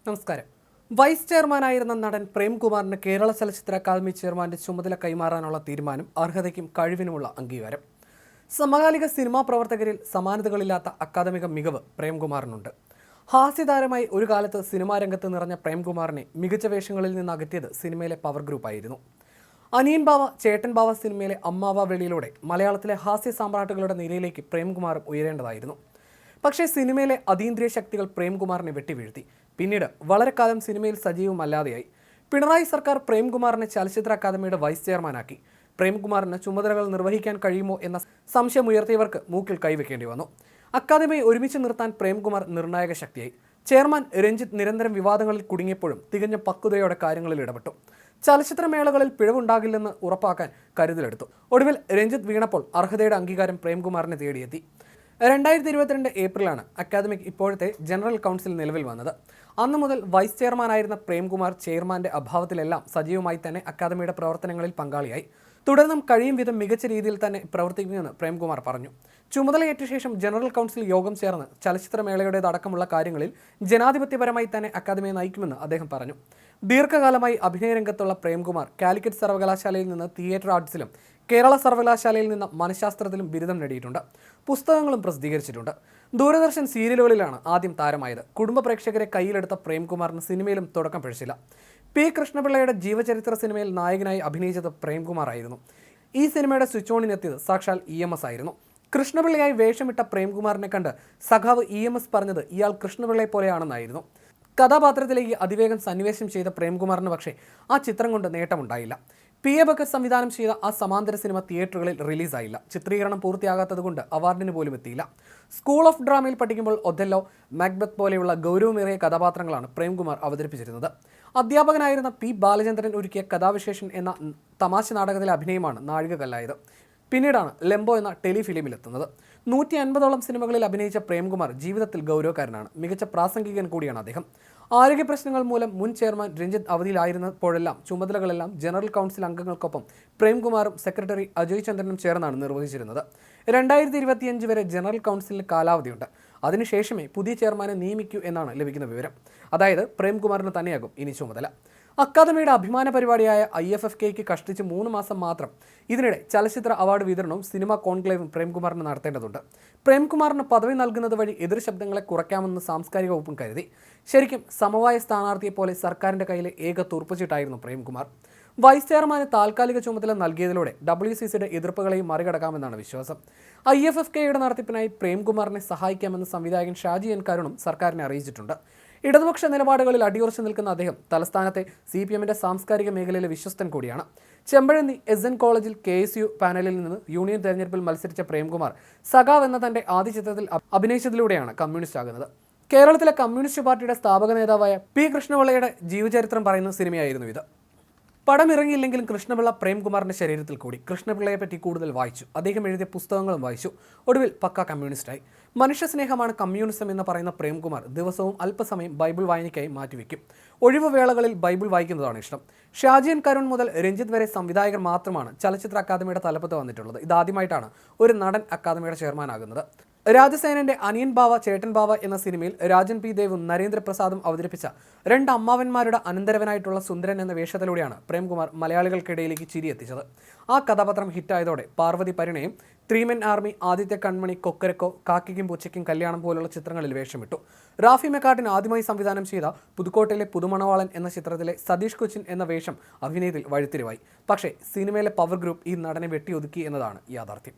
നമസ്കാരം. വൈസ് ചെയർമാനായിരുന്ന നടൻ പ്രേംകുമാറിന് കേരള ചലച്ചിത്ര അക്കാദമി ചെയർമാന്റെ ചുമതല കൈമാറാനുള്ള തീരുമാനം അർഹതയ്ക്കും കഴിവിനുമുള്ള അംഗീകാരം. സമകാലിക സിനിമാ പ്രവർത്തകരിൽ സമാനതകളില്ലാത്ത അക്കാദമിക മികവ് പ്രേംകുമാറിനുണ്ട്. ഹാസ്യതാരമായി ഒരു കാലത്ത് സിനിമാ രംഗത്ത് നിറഞ്ഞ പ്രേംകുമാറിനെ മികച്ച വേഷങ്ങളിൽ നിന്ന് അകറ്റിയത് സിനിമയിലെ പവർ ഗ്രൂപ്പായിരുന്നു. അനിയൻ ബാവ, ചേട്ടൻ ബാവ സിനിമയിലെ അമ്മാവ വെളിയിലൂടെ മലയാളത്തിലെ ഹാസ്യ സാമ്രാട്ടുകളുടെ നിരയിലേക്ക് പ്രേംകുമാറും ഉയരേണ്ടതായിരുന്നു. പക്ഷേ സിനിമയിലെ അതീന്ദ്രിയ ശക്തികൾ പ്രേംകുമാറിനെ വെട്ടിവീഴ്ത്തി. പിന്നീട് വളരെ കാലം സിനിമയിൽ സജീവമല്ലാതെയായി. പിണറായി സർക്കാർ പ്രേംകുമാറിനെ ചലച്ചിത്ര അക്കാദമിയുടെ വൈസ് ചെയർമാനാക്കി. പ്രേംകുമാറിന് ചുമതലകൾ നിർവഹിക്കാൻ കഴിയുമോ എന്ന സംശയമുയർത്തിയവർക്ക് മൂക്കിൽ കൈവയ്ക്കേണ്ടി വന്നു. അക്കാദമിയെ ഒരുമിച്ച് നിർത്താൻ പ്രേംകുമാർ നിർണായക ശക്തിയായി. ചെയർമാൻ രഞ്ജിത്ത് നിരന്തരം വിവാദങ്ങളിൽ കുടുങ്ങിയപ്പോഴും തികഞ്ഞ പക്വതയോടെ കാര്യങ്ങളിൽ ഇടപെട്ടു. ചലച്ചിത്രമേളകളിൽ പിഴവുണ്ടാകില്ലെന്ന് ഉറപ്പാക്കാൻ കരുതലെടുത്തു. ഒടുവിൽ രഞ്ജിത്ത് വീണപ്പോൾ അർഹതയുടെ അംഗീകാരം പ്രേംകുമാറിനെ തേടിയെത്തി. 2022 ഏപ്രിലാണ് അക്കാദമിക് ഇപ്പോഴത്തെ ജനറൽ കൗൺസിൽ നിലവിൽ വന്നത്. അന്നു മുതൽ വൈസ് ചെയർമാനായിരുന്ന പ്രേംകുമാർ ചെയർമാന്റെ അഭാവത്തിലെല്ലാം സജീവമായി തന്നെ അക്കാദമിയുടെ പ്രവർത്തനങ്ങളിൽ പങ്കാളിയായി. തുടർന്നും കഴിയും വിധം മികച്ച രീതിയിൽ തന്നെ പ്രവർത്തിക്കുമെന്ന് പ്രേംകുമാർ പറഞ്ഞു. ചുമതലയേറ്റ ശേഷം ജനറൽ കൗൺസിൽ യോഗം ചേർന്ന് ചലച്ചിത്രമേളയുടേതടക്കമുള്ള കാര്യങ്ങളിൽ ജനാധിപത്യപരമായി തന്നെ അക്കാദമിയെ നയിക്കുമെന്ന് അദ്ദേഹം പറഞ്ഞു. ദീർഘകാലമായി അഭിനയരംഗത്തുള്ള പ്രേംകുമാർ കാലിക്കറ്റ് സർവകലാശാലയിൽ നിന്ന് തിയേറ്റർ ആർട്സിലും കേരള സർവകലാശാലയിൽ നിന്ന് മനഃശാസ്ത്രത്തിലും ബിരുദം നേടിയിട്ടുണ്ട്. പുസ്തകങ്ങളും പ്രസിദ്ധീകരിച്ചിട്ടുണ്ട്. ദൂരദർശൻ സീരിയലുകളിലാണ് ആദ്യം താരമായത്. കുടുംബ പ്രേക്ഷകരെ കയ്യിലെടുത്ത പ്രേംകുമാറിന് സിനിമയിലും തുടക്കം പിഴച്ചില്ല. പി കൃഷ്ണപിള്ളയുടെ ജീവചരിത്ര സിനിമയിൽ നായകനായി അഭിനയിച്ചത് പ്രേംകുമാർ ആയിരുന്നു. ഈ സിനിമയുടെ സ്വിച്ച് ഓണിനെത്തിയത് സാക്ഷാൽ EMS ആയിരുന്നു. കൃഷ്ണപിള്ളയായി വേഷമിട്ട പ്രേംകുമാറിനെ കണ്ട് സഖാവ് EMS പറഞ്ഞത് ഇയാൾ കൃഷ്ണപിള്ളയെ പോലെയാണെന്നായിരുന്നു. കഥാപാത്രത്തിലേക്ക് അതിവേഗം സന്നിവേശം ചെയ്ത പ്രേംകുമാറിന് പക്ഷേ ആ ചിത്രം കൊണ്ട് നേട്ടമുണ്ടായില്ല. PA ബക്കർ സംവിധാനം ചെയ്ത ആ സമാന്തര സിനിമ തിയേറ്ററുകളിൽ റിലീസായില്ല. ചിത്രീകരണം പൂർത്തിയാകാത്തതുകൊണ്ട് അവാർഡിന് പോലും എത്തിയില്ല. സ്കൂൾ ഓഫ് ഡ്രാമയിൽ പഠിക്കുമ്പോൾ ഒഥല്ലോ, മാക്ബത്ത് പോലെയുള്ള ഗൗരവമേറിയ കഥാപാത്രങ്ങളാണ് പ്രേംകുമാർ അവതരിപ്പിച്ചിരുന്നത്. അധ്യാപകനായിരുന്ന P ബാലചന്ദ്രൻ ഒരുക്കിയ കഥാവിശേഷൻ എന്ന തമാശ നാടകത്തിലെ അഭിനയമാണ് നാഴികക്കല്ലായത്. പിന്നീടാണ് ലെംബോ എന്ന ടെലിഫിലിമിലെത്തുന്നത്. 150ഓളം സിനിമകളിൽ അഭിനയിച്ച പ്രേംകുമാർ ജീവിതത്തിൽ ഗൗരവക്കാരനാണ്. മികച്ച പ്രാസംഗികൻ കൂടിയാണ് അദ്ദേഹം. ആരോഗ്യ പ്രശ്നങ്ങൾ മൂലം മുൻ ചെയർമാൻ രഞ്ജിത്ത് അവധിയിലായിരുന്നപ്പോഴെല്ലാം ചുമതലകളെല്ലാം ജനറൽ കൗൺസിൽ അംഗങ്ങൾക്കൊപ്പം പ്രേംകുമാറും സെക്രട്ടറി അജയ് ചന്ദ്രനും ചേർന്നാണ് നിർവഹിച്ചിരുന്നത്. 2025 വരെ ജനറൽ കൗൺസിലിന് കാലാവധിയുണ്ട്. അതിനുശേഷമേ പുതിയ ചെയർമാനെ നിയമിക്കൂ എന്നാണ് ലഭിക്കുന്ന വിവരം. അതായത് പ്രേംകുമാറിന് തന്നെയാകും ഇനി ചുമതല. അക്കാദമിയുടെ അഭിമാന പരിപാടിയായ IFFKക്ക് കഷ്ടിച്ച് 3 മാസം മാത്രം. ഇതിനിടെ ചലച്ചിത്ര അവാർഡ് വിതരണവും സിനിമാ കോൺക്ലേവും പ്രേംകുമാറിന് നടത്തേണ്ടതുണ്ട്. പ്രേംകുമാറിന് പദവി നൽകുന്നത് വഴി എതിർ ശബ്ദങ്ങളെ കുറയ്ക്കാമെന്ന് സാംസ്കാരിക വകുപ്പും കരുതി. ശരിക്കും സമവായ സ്ഥാനാർത്ഥിയെ പോലെ സർക്കാരിൻ്റെ കയ്യിലെ ഏക തുറുപ്പുചീട്ടായിരുന്നു പ്രേംകുമാർ. വൈസ് ചെയർമാന് താൽക്കാലിക ചുമതല നൽകിയതിലൂടെ WCCയുടെ എതിർപ്പുകളെയും മറികടക്കാമെന്നാണ് വിശ്വാസം. IFFKയുടെ നടത്തിപ്പിനായി പ്രേംകുമാറിനെ സഹായിക്കാമെന്ന് സംവിധായകൻ ഷാജി N കരുണും സർക്കാരിനെ അറിയിച്ചിട്ടുണ്ട്. ഇടതുപക്ഷ നിലപാടുകളിൽ അടിയുറച്ചു നിൽക്കുന്ന അദ്ദേഹം തലസ്ഥാനത്തെ CPMന്റെ സാംസ്കാരിക മേഖലയിലെ വിശ്വസ്തൻ കൂടിയാണ്. ചെമ്പഴന്നി SN കോളേജിൽ KSU പാനലിൽ നിന്ന് യൂണിയൻ തെരഞ്ഞെടുപ്പിൽ മത്സരിച്ച പ്രേംകുമാർ സഖാവ് എന്ന തന്റെ ആദ്യ ചിത്രത്തിൽ അഭിനയിച്ചതിലൂടെയാണ് കമ്മ്യൂണിസ്റ്റ് ആകുന്നത്. കേരളത്തിലെ കമ്മ്യൂണിസ്റ്റ് പാർട്ടിയുടെ സ്ഥാപക നേതാവായ P കൃഷ്ണപിള്ളയുടെ ജീവചരിത്രം പറയുന്ന സിനിമയായിരുന്നു ഇത്. പടം ഇറങ്ങിയില്ലെങ്കിലും കൃഷ്ണപിള്ള പ്രേംകുമാറിന്റെ ശരീരത്തിൽ കൂടി. കൃഷ്ണപിള്ളയെ പറ്റി കൂടുതൽ വായിച്ചു. അദ്ദേഹം എഴുതിയ പുസ്തകങ്ങളും വായിച്ചു. ഒടുവിൽ പക്ക കമ്മ്യൂണിസ്റ്റായി. മനുഷ്യസ്നേഹമാണ് കമ്മ്യൂണിസം എന്ന് പറയുന്ന പ്രേംകുമാർ ദിവസവും അല്പസമയം ബൈബിൾ വായനയ്ക്കായി മാറ്റിവെക്കും. ഒഴിവുവേളകളിൽ ബൈബിൾ വായിക്കുന്നതാണ് ഇഷ്ടം. ഷാജി N കരുൺ മുതൽ രഞ്ജിത്ത് വരെ സംവിധായകർ മാത്രമാണ് ചലച്ചിത്ര അക്കാദമിയുടെ തലപ്പത്ത് വന്നിട്ടുള്ളത്. ഇതാദ്യമായിട്ടാണ് ഒരു നടൻ അക്കാദമിയുടെ ചെയർമാനാകുന്നത്. രാജസേനന്റെ അനിയൻ ബാവ, ചേട്ടൻ ബാവ എന്ന സിനിമയിൽ രാജൻ P ദേവും നരേന്ദ്രപ്രസാദും അവതരിപ്പിച്ച 2 അമ്മാവന്മാരുടെ അനന്തരവനായിട്ടുള്ള സുന്ദരൻ എന്ന വേഷത്തിലൂടെയാണ് പ്രേംകുമാർ മലയാളികൾക്കിടയിലേക്ക് ചിരിയെത്തിച്ചത്. ആ കഥാപാത്രം ഹിറ്റായതോടെ പാർവതി പരിണയം, 3 Men ആർമി, ആദിത്യ കൺമണി, കൊക്കരക്കോ, കാക്കിക്കും പൂച്ചയ്ക്കും കല്യാണം പോലുള്ള ചിത്രങ്ങളിൽ വേഷമിട്ടു. റാഫി മെക്കാട്ടിൻ ആദ്യമായി സംവിധാനം ചെയ്ത പുതുക്കോട്ടയിലെ പുതുമണവാളൻ എന്ന ചിത്രത്തിലെ സതീഷ് കൊച്ചിൻ എന്ന വേഷം അഭിനയത്തിൽ വഴിത്തിരിവായി. പക്ഷേ സിനിമയിലെ പവർ ഗ്രൂപ്പ് ഈ നടനെ വെട്ടിയൊതുക്കി എന്നതാണ് യാഥാർത്ഥ്യം.